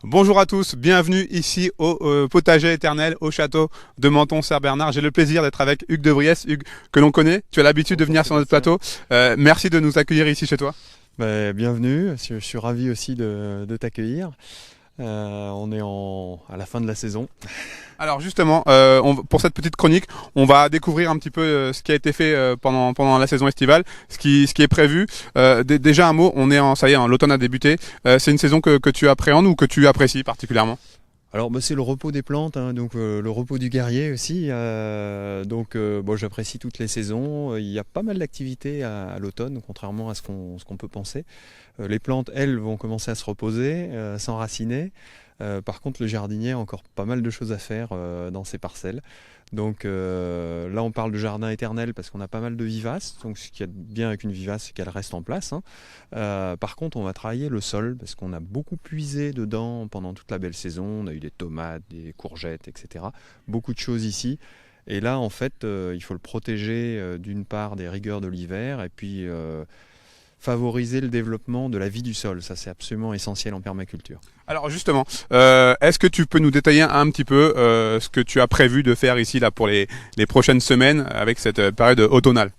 Bonjour à tous, bienvenue ici au potager éternel au château de Menton-Ser-Bernard. J'ai le plaisir d'être avec Hugues de Vries. Hugues, que l'on connaît, tu as l'habitude de Bonjour venir sur notre Sébastien. plateau. Merci de nous accueillir ici chez toi. Bienvenue, je suis ravi aussi de t'accueillir. On est à la fin de la saison. Alors justement, pour cette petite chronique, on va découvrir un petit peu ce qui a été fait pendant la saison estivale, ce qui est prévu. Déjà un mot, ça y est, l'automne a débuté. C'est une saison que tu appréhendes ou que tu apprécies particulièrement? Alors c'est le repos des plantes, hein, donc le repos du guerrier aussi. J'apprécie toutes les saisons. Il y a pas mal d'activités à l'automne, contrairement à ce qu'on peut penser. Les plantes, elles, vont commencer à se reposer, s'enraciner. Par contre, le jardinier a encore pas mal de choses à faire dans ses parcelles. Là, on parle de jardin éternel parce qu'on a pas mal de vivaces. Donc ce qui est bien avec une vivace, c'est qu'elle reste en place, hein. Par contre, on va travailler le sol parce qu'on a beaucoup puisé dedans pendant toute la belle saison. On a eu des tomates, des courgettes, etc. Beaucoup de choses ici. Et là, en fait, il faut le protéger d'une part des rigueurs de l'hiver et puis favoriser le développement de la vie du sol. Ça, c'est absolument essentiel en permaculture. Alors justement, est-ce que tu peux nous détailler un petit peu ce que tu as prévu de faire ici là pour les prochaines semaines avec cette période automnale?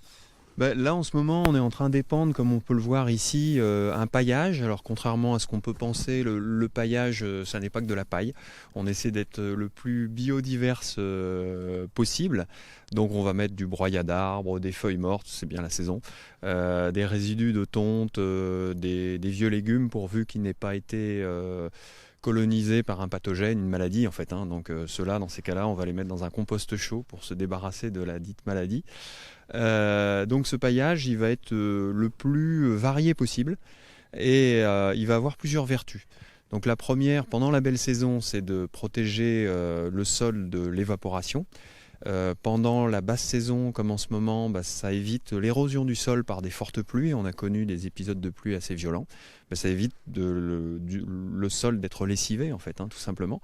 Là, en ce moment, on est en train d'épandre, comme on peut le voir ici, un paillage. Alors, contrairement à ce qu'on peut penser, le paillage, ça n'est pas que de la paille. On essaie d'être le plus biodiverse possible. Donc, on va mettre du broyat d'arbres, des feuilles mortes, c'est bien la saison, des résidus de tonte, des vieux légumes pourvu qu'ils n'aient pas été colonisés par un pathogène, une maladie en fait, hein. Ceux-là, dans ces cas-là, on va les mettre dans un compost chaud pour se débarrasser de la dite maladie. Donc ce paillage, il va être le plus varié possible et il va avoir plusieurs vertus. Donc la première, pendant la belle saison, c'est de protéger le sol de l'évaporation. Pendant la basse saison, comme en ce moment, ça évite l'érosion du sol par des fortes pluies. On a connu des épisodes de pluie assez violents. Ça évite le sol d'être lessivé, en fait, hein, tout simplement.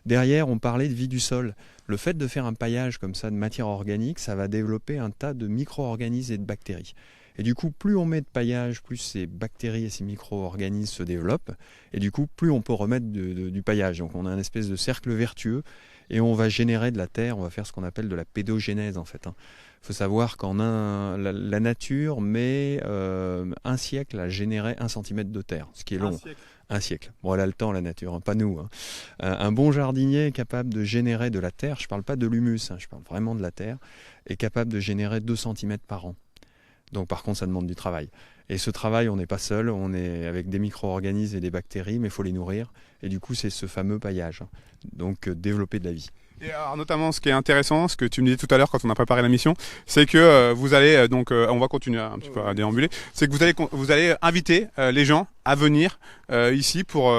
Derrière, on parlait de vie du sol. Le fait de faire un paillage comme ça de matière organique, ça va développer un tas de micro-organismes et de bactéries. Et du coup, plus on met de paillage, plus ces bactéries et ces micro-organismes se développent. Et du coup, plus on peut remettre du paillage. Donc on a une espèce de cercle vertueux et on va générer de la terre, on va faire ce qu'on appelle de la pédogénèse en fait, hein. Il faut savoir la nature met un siècle à générer 1 centimètre de terre, ce qui est long. Un siècle. Bon, elle a le temps, la nature, hein, pas nous, hein. Un bon jardinier est capable de générer de la terre, je ne parle pas de l'humus, hein, je parle vraiment de la terre, est capable de générer 2 centimètres par an. Donc par contre, ça demande du travail. Et ce travail, on n'est pas seul, on est avec des micro-organismes et des bactéries, mais il faut les nourrir. Et du coup, c'est ce fameux paillage. Donc développer de la vie. Et alors, notamment, ce qui est intéressant, ce que tu me disais tout à l'heure quand on a préparé la mission, c'est que vous allez on va continuer un petit peu à déambuler, c'est que vous allez inviter les gens à venir ici pour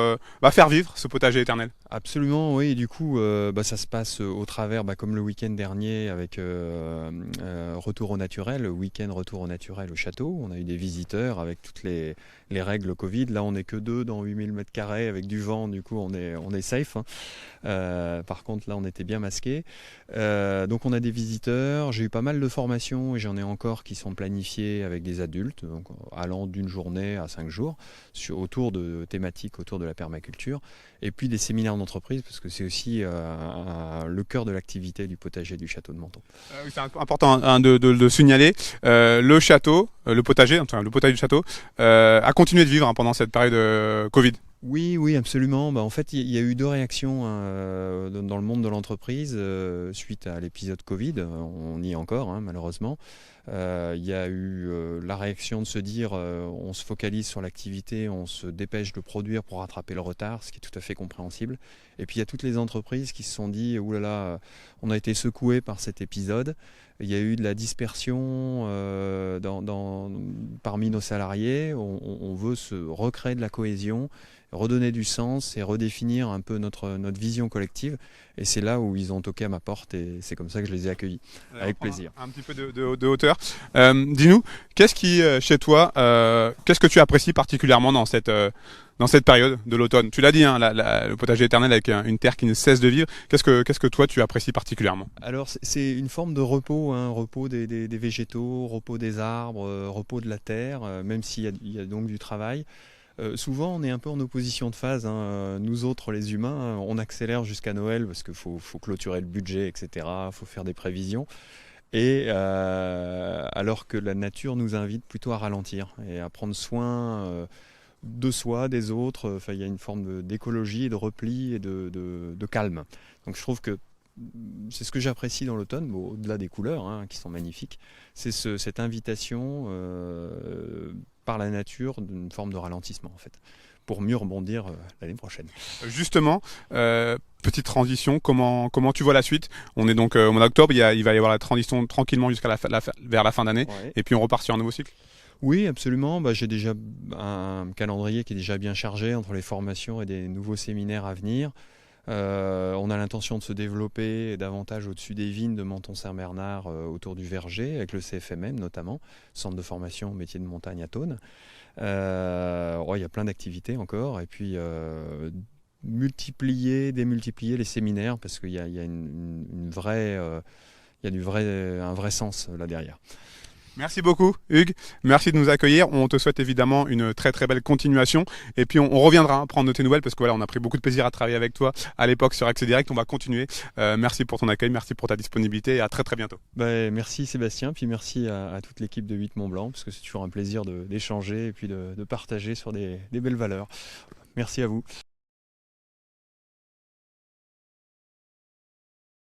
faire vivre ce potager éternel. Absolument, oui. Et du coup, ça se passe au travers, comme le week-end dernier, avec Retour au naturel, le week-end Retour au naturel au château. On a eu des visiteurs avec toutes les règles Covid. Là, on n'est que deux dans 8000 m2 avec du vent, du coup, on est safe, hein. Par contre, là, on était bien masqués. Donc, on a des visiteurs. J'ai eu pas mal de formations et j'en ai encore qui sont planifiées avec des adultes, donc allant d'une journée à 5 jours, autour de thématiques autour de la permaculture. Et puis des séminaires d'entreprise, parce que c'est aussi le cœur de l'activité du potager du château de Menton. Oui, c'est important hein, de signaler. Le château, le potager du château, a continué de vivre hein, pendant cette période Covid. Oui, oui, absolument. En fait, il y a eu deux réactions dans le monde de l'entreprise suite à l'épisode Covid. On y est encore, hein, malheureusement. Il y a eu la réaction de se dire on se focalise sur l'activité, on se dépêche de produire pour rattraper le retard, ce qui est tout à fait compréhensible. Et puis il y a toutes les entreprises qui se sont dit oulala, on a été secoué par cet épisode. Il y a eu de la dispersion parmi nos salariés. On veut se recréer de la cohésion, redonner du sens et redéfinir un peu notre vision collective. Et c'est là où ils ont toqué à ma porte et c'est comme ça que je les ai accueillis. Avec plaisir. Un petit peu de hauteur. Dis-nous, qu'est-ce qui, chez toi, qu'est-ce que tu apprécies particulièrement dans cette période de l'automne? Tu l'as dit, hein, le potager éternel avec une terre qui ne cesse de vivre. Qu'est-ce que toi tu apprécies particulièrement? Alors c'est une forme de repos, hein, repos des végétaux, repos des arbres, repos de la terre, même s'il y a donc du travail. Souvent, on est un peu en opposition de phase, hein. Nous autres, les humains, on accélère jusqu'à Noël parce qu'il faut clôturer le budget, etc. Il faut faire des prévisions. Et alors que la nature nous invite plutôt à ralentir et à prendre soin de soi, des autres. Enfin, il y a une forme d'écologie et de repli et de calme. Donc je trouve que c'est ce que j'apprécie dans l'automne, bon, au-delà des couleurs hein, qui sont magnifiques, c'est cette invitation par la nature d'une forme de ralentissement en fait, pour mieux rebondir l'année prochaine. Justement, petite transition, comment tu vois la suite? On est donc au mois d'octobre, il va y avoir la transition tranquillement jusqu'à vers la fin d'année, Ouais. et puis on repart sur un nouveau cycle. Oui, absolument. Bah, j'ai déjà un calendrier qui est déjà bien chargé entre les formations et des nouveaux séminaires à venir. On a l'intention de se développer davantage au-dessus des vignes de Menton-Saint-Bernard autour du Verger, avec le CFMM notamment, Centre de formation métier de montagne à Thônes. Il y a plein d'activités encore, et puis démultiplier les séminaires, parce qu'il y a une vraie, un vrai sens là derrière. Merci beaucoup Hugues, merci de nous accueillir. On te souhaite évidemment une très très belle continuation, et puis on reviendra hein, prendre de tes nouvelles, parce que voilà, on a pris beaucoup de plaisir à travailler avec toi à l'époque sur Accès Direct. On va continuer. Merci pour ton accueil, merci pour ta disponibilité, et à très très bientôt. Merci Sébastien, puis merci à toute l'équipe de 8 Mont Blanc, parce que c'est toujours un plaisir d'échanger et puis de partager sur des belles valeurs. Merci à vous.